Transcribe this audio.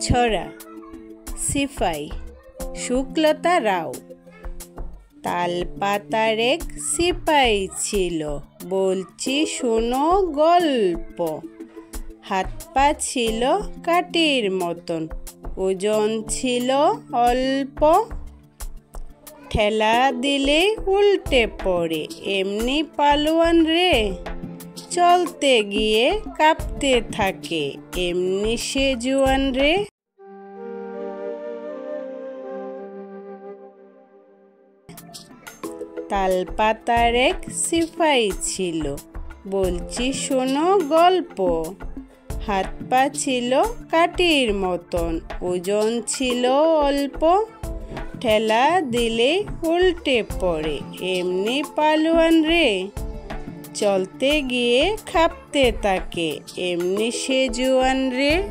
ছড়া সিপাই শুক্লতা রাও। তালপাতার এক সিপাই ছিল, বলছি শোনো গল্প। হাত পা ছিল কাঠির মতন, ওজন ছিল অল্প। ঠেলা দিলে উল্টে পড়ে, এমনি পালোয়ান রে। চলতে গিয়ে কাঁপতে থাকে, এমনি সে জুয়ান রে। তালপাতার এক সিপাই ছিল, বলছি শোনো গল্প। হাত পা ছিল কাঠির মতন, ওজন ছিল অল্প। ঠেলা দিলে উল্টে পড়ে, এমনি পালোয়ান রে। চলতে গিয়ে কাঁপতে থাকে, এমনি সে জুয়ান রে।